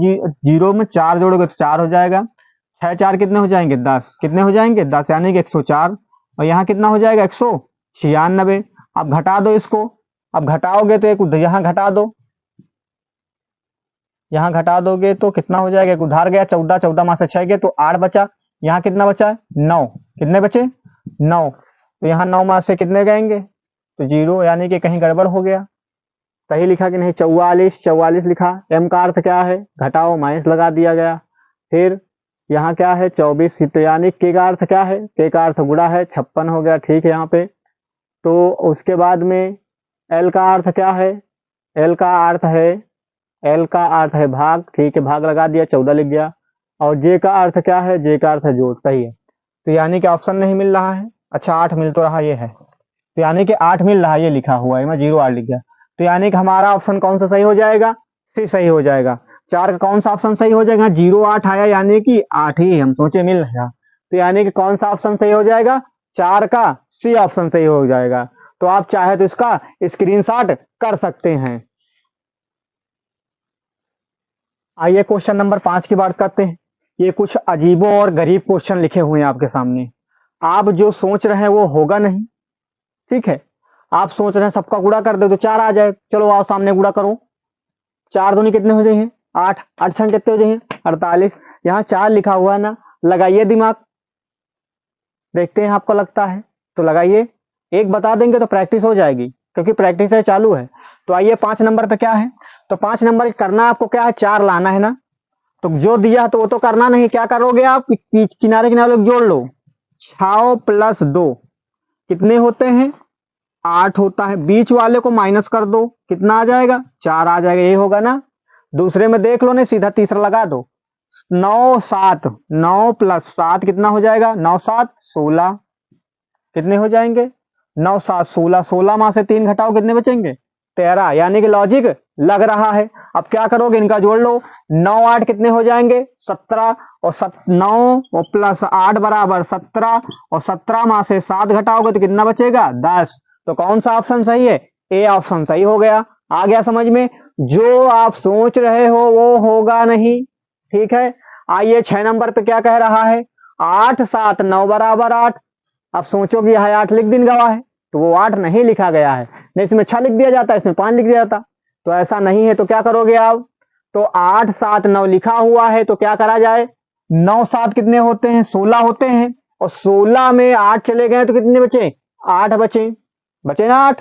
जीरो में 4 जोड़ोगे तो 4 हो जाएगा। 6 4 कितने हो जाएंगे, 10। कितने हो जाएंगे, 10, यानी कि 104। और यहाँ कितना हो जाएगा, 196। अब घटा दो इसको। अब घटाओगे तो एक यहाँ घटा दो, यहाँ घटा दोगे तो कितना हो जाएगा, एक उधार गया, 14, 14 में से 6 गए तो 8 बचा। यहाँ कितना बचा है, 9। कितने बचे, 9। तो यहाँ 9 में से कितने गएंगे, तो 0, यानी कि कहीं गड़बड़ हो गया। सही लिखा कि नहीं? 44 लिखा। m का अर्थ क्या है? घटाओ, माइनस लगा दिया गया। फिर यहाँ क्या है? 24, तो यानी k का अर्थ क्या है? k का अर्थ गुणा है, 56 हो गया। ठीक है यहाँ पे। तो उसके बाद में l का अर्थ क्या है? l का अर्थ है भाग। ठीक है, भाग लगा दिया, 14 लिख गया। और j का अर्थ क्या है? j का अर्थ है जोड़। सही है। तो यानी कि ऑप्शन नहीं मिल रहा है। अच्छा 8 मिल तो रहा, ये है। तो यानी कि 8 मिल रहा है, ये लिखा हुआ है, मैं 0 8 लिख गया। तो यानी कि हमारा ऑप्शन कौन सा सही हो जाएगा? सी सही हो जाएगा। 4 का कौन सा ऑप्शन सही हो जाएगा? 0 8 आया, यानी कि 8 ही हम सोचे मिल रहा। तो यानी कि कौन सा ऑप्शन सही हो जाएगा? 4 का सी ऑप्शन सही हो जाएगा। तो आप चाहे तो इसका स्क्रीनशॉट कर सकते हैं। आइए क्वेश्चन नंबर 5 की बात करते हैं। ये कुछ अजीबो और गरीब क्वेश्चन लिखे हुए हैं आपके सामने। आप जो सोच रहे हैं वो होगा नहीं। ठीक है, आप सोच रहे हैं सबका गुणा कर दो तो 4 आ जाए। चलो आओ सामने गुणा करो। 4 दूनी कितने हो जाएंगे? 8। 8 संग कितने हो जाएंगे? 48। यहाँ 4 लिखा हुआ है ना, लगाइए दिमाग, देखते हैं आपको लगता है तो लगाइए। एक बता देंगे तो प्रैक्टिस हो जाएगी, क्योंकि प्रैक्टिस है चालू है। तो आइए 5 नंबर पे क्या है? तो 5 नंबर करना आपको क्या है? 4 लाना है ना। तो जो दिया तो वो तो करना नहीं, क्या करोगे आप? किनारे किनारे जोड़ लो। 6 + 2 कितने होते हैं? 8 होता है। बीच वाले को माइनस कर दो, कितना आ जाएगा? 4 आ जाएगा। ये होगा ना। दूसरे में देख लो, नहीं सीधा तीसरा लगा दो। 9 7, 9 + 7 कितना हो जाएगा? 9 7 16। कितने हो जाएंगे? 9 7 16। 16 में से 3 घटाओ, कितने बचेंगे? 13। यानी कि लॉजिक लग रहा है। अब क्या करोगे? इनका जोड़ लो। 9 8 कितने हो जाएंगे? 17। और 9 + 8 = 17। और 17 में से 7 घटाओगे तो कितना बचेगा? 10। तो कौन सा ऑप्शन सही है? ए ऑप्शन सही हो गया। आ गया समझ में? जो आप सोच रहे हो वो होगा नहीं। ठीक है। आइए 6 नंबर पे क्या कह रहा है? 8 7 9 = 8। अब सोचो कि यह 8 लिख दिन गवा है, तो वो 8 नहीं लिखा गया है। नहीं इसमें 6 लिख दिया जाता, इसमें 5 लिख दिया जाता। तो ऐसा नहीं है। तो क्या करोगे आप? तो 8 7 9 लिखा हुआ है तो क्या करा जाए? 9 7 कितने होते हैं? 16 होते हैं। और 16 में 8 चले गए तो कितने बचे? 8 बचे। बचे ना 8?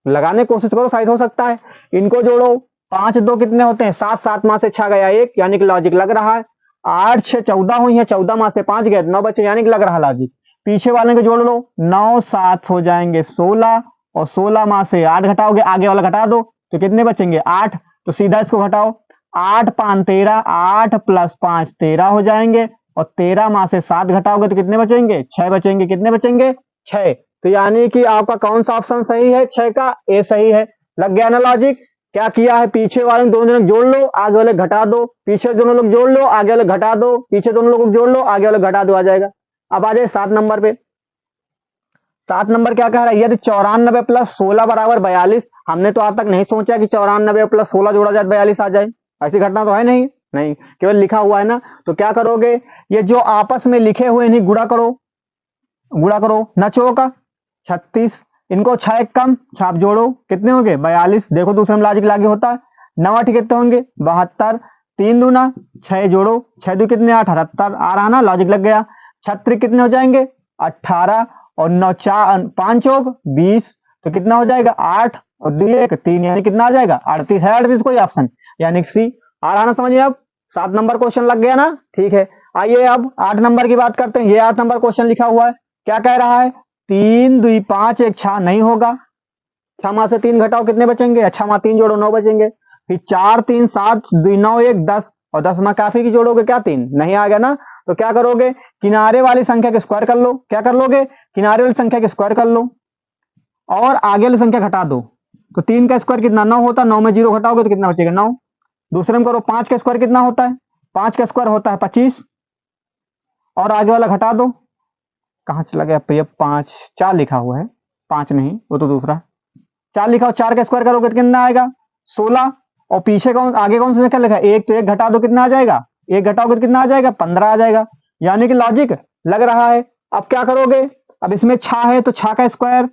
लगाने की कोशिश करो, शायद हो सकता है। इनको जोड़ो। 5 2 कितने होते हैं? 7। 7 में से 6 गया 1, यानी कि लॉजिक लग रहा है। 8 6 14 हुई है, 14 में से 5 गए 9 बचे, यानी कि लग रहा लॉजिक। पीछे वाले को जोड़ लो। 9 7 हो जाएंगे 16। और 16 में से 8 घटाओगे, आगे वाला घटा दो तो कितने बचेंगे? 8। तो सीधा इसको घटाओ। 8 5 13। 8 + 5 13 हो जाएंगे। और 13 में से 7 घटाओगे तो कितने बचेंगे? 6 बचेंगे। कितने बचेंगे? 6। तो यानी कि आपका कौन सा ऑप्शन सही है? 6 का ए सही है। लग गया ना लॉजिक? क्या किया है? पीछे वाले दोनों लोग जोड़ लो, आगे वाले घटा दो। पीछे दोनों लोग जोड़ लो, आगे वाले घटा दो। पीछे दोनों लोग जोड़ लो, आगे वाले घटा दो, आ जाएगा। अब आ जाए 7 नंबर पे। 7 नंबर क्या कह रहा है? यदि 94 + 16 = 42। हमने तो आज तक नहीं सोचा कि 94 + 16 जोड़ा जाए 42 आ जाए। ऐसी घटना तो है नहीं। नहीं, केवल लिखा हुआ है ना। तो क्या करोगे? ये जो आपस में लिखे हुए इन्हीं गुणा करो। गुणा करो न चौका 36। इनको 6 एक कम, छाप जोड़ो, कितने होंगे? 42। देखो दूसरे में लॉजिक लागू होता है। 9 8 कितने होंगे? 72। 3 दूना 6 जोड़ो, 6 2 कितने? 8 78। आ रहा ना, लॉजिक लग गया। 36 कितने हो जाएंगे? 18। और 9 4 5 चौक 20। तो कितना हो जाएगा? 8 और 2 1 3, यानी कितना आ जाएगा? 38 है। 38 कोई ऑप्शन, यानी सी। आ रहा ना समझ में? अब 7 नंबर क्वेश्चन लग गया ना। ठीक है। आइए अब 8 नंबर की बात करते हैं। ये 8 नंबर क्वेश्चन लिखा हुआ है। क्या कह रहा है? 3 2 5 1 6 नहीं होगा। 6 में से 3 घटाओ, कितने बचेंगे? 6 में 3 जोड़ो 9 बचेंगे। फिर 4 3 7 2 9 1 10। और 10 में काफी की जोड़ोगे क्या? 3 नहीं आ गया ना। तो क्या करोगे? किनारे वाली संख्या के स्क्वायर कर लो। क्या कर लोगे? किनारे वाली संख्या के स्क्वायर कर लो और आगे वाली संख्या घटा दो। तो 3 का स्क्वायर कितना? 9 होता है। 9 में 0 घटाओगे तो कितना बचेगा? 9। दूसरे में करो। 5 का स्क्वायर कितना होता है? 5 का स्क्वायर होता है 25। और आगे वाला घटा दो। कहां चला गया भैया? 5 4 लिखा हुआ है, 5 नहीं, वो तो दूसरा। 4 लिखा हो, 4 का स्क्वायर करोगे तो कितना आएगा? 16। और पीछे कौन, आगे कौन सा संख्या लिखा है? 1। तो 1 घटा दो, कितना आ जाएगा? 1 घटाओगे तो कितना आ जाएगा? 15 आ जाएगा। यानी कि लॉजिक लग रहा है। अब क्या करोगे? अब इसमें 6 है तो 6 का स्क्वायर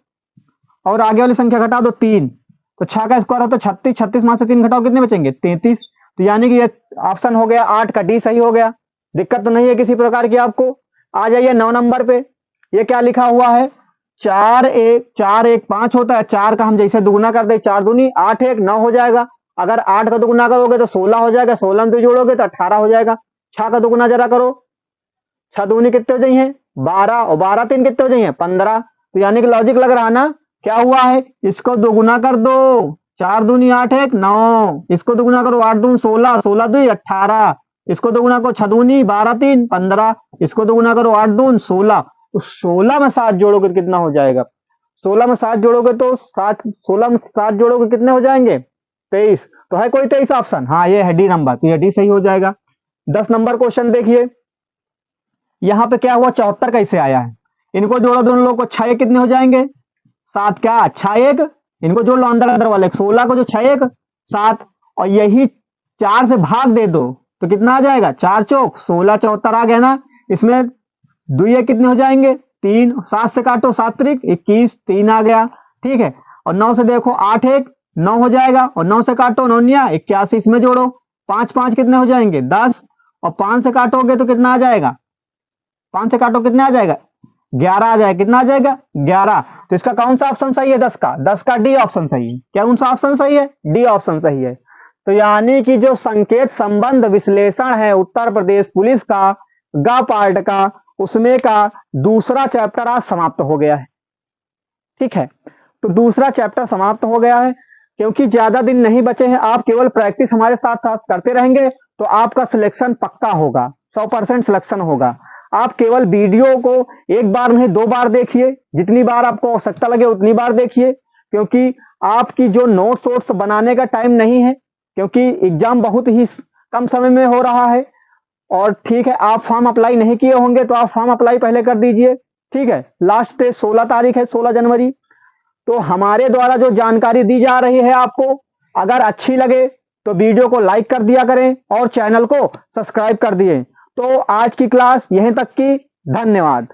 और आगे वाली संख्या घटा दो 3। तो 6 का स्क्वायर हो तो 36। 36 में से 3 घटाओ, कितने बचेंगे? 33। तो यानी कि ये ऑप्शन हो गया 8 का डी सही हो गया। दिक्कत तो नहीं है किसी प्रकार की आपको? आ जाइए 9 नंबर पे। ये क्या लिखा हुआ है? 4 1 5 होता है, 4 का हम जैसे दुगुना कर दे, 4 दूनी 8 1 9 हो जाएगा। अगर 8 का दुगुना करोगे तो 16 हो जाएगा, 16 में 2 जोड़ोगे तो 18 हो जाएगा। 6 का दुगुना जरा करो, 6 दूनी कितने हो जाइए 12, और 12 3 कितने हो जाइए 15। तो यानी कि लॉजिक लग रहा ना, क्या हुआ है, इसको दोगुना कर दो, 4 दूनी 8 1 9, इसको दोगुना करो 8 दूनी 16, 16 2 18, इसको दोगुना करो 6 दूनी 12 3 15, इसको दोगुना करो 8 दून 16। तो 16 में 7 जोड़ोगे तो कितना हो जाएगा, 16 में 7 जोड़ोगे तो 7, 16 में 7 जोड़ोगे कितने हो जाएंगे 23। तो है कोई 23 ऑप्शन, हाँ ये है डी नंबर, तो ये डी सही हो जाएगा। 10 नंबर क्वेश्चन देखिए, यहां पे क्या हुआ 74 कैसे आया है, इनको जोड़ो दोनों लोग को, 6 कितने हो जाएंगे 7, क्या 6 1, इनको जोड़ लो अंदर अंदर वाले 16 को, जो 6 1 7, और यही 4 से भाग दे दो तो कितना आ जाएगा 4 चौक 16, 74 आ गया ना। इसमें दुइये कितने हो जाएंगे 3, 7 से काटो 7 त्रिक 21, 3 आ गया, ठीक है। और 9 से देखो 8 1 9 हो जाएगा, और 9 से काटो 9 81, इसमें जोड़ो 5 5 कितने हो जाएंगे 10, और 5 से काटोगे तो कितना आ जाएगा, 5 से काटो कितना आ जाएगा 11 आ जाएगा, कितना आ जाएगा 11। तो इसका कौन सा ऑप्शन सही है 10 का डी ऑप्शन सही है। क्या कौन सा ऑप्शन सही है, डी ऑप्शन सही है। तो यानी कि जो संकेत संबंध विश्लेषण है उत्तर प्रदेश पुलिस का ग पार्ट का, उसमें का दूसरा चैप्टर आज समाप्त हो गया है, ठीक है। तो दूसरा चैप्टर समाप्त हो गया है, क्योंकि ज्यादा दिन नहीं बचे हैं, आप केवल प्रैक्टिस हमारे साथ साथ करते रहेंगे तो आपका सिलेक्शन पक्का होगा, 100% सिलेक्शन होगा। आप केवल वीडियो को एक बार नहीं 2 बार देखिए, जितनी बार आपको आवश्यकता लगे उतनी बार देखिए, क्योंकि आपकी जो नोट्स वोट्स बनाने का टाइम नहीं है, क्योंकि एग्जाम बहुत ही कम समय में हो रहा है। और ठीक है, आप फॉर्म अप्लाई नहीं किए होंगे तो आप फॉर्म अप्लाई पहले कर दीजिए, ठीक है। लास्ट डेट 16 तारीख है, 16 जनवरी। तो हमारे द्वारा जो जानकारी दी जा रही है आपको अगर अच्छी लगे तो वीडियो को लाइक कर दिया करें और चैनल को सब्सक्राइब कर दिए। तो आज की क्लास यहीं तक की, धन्यवाद।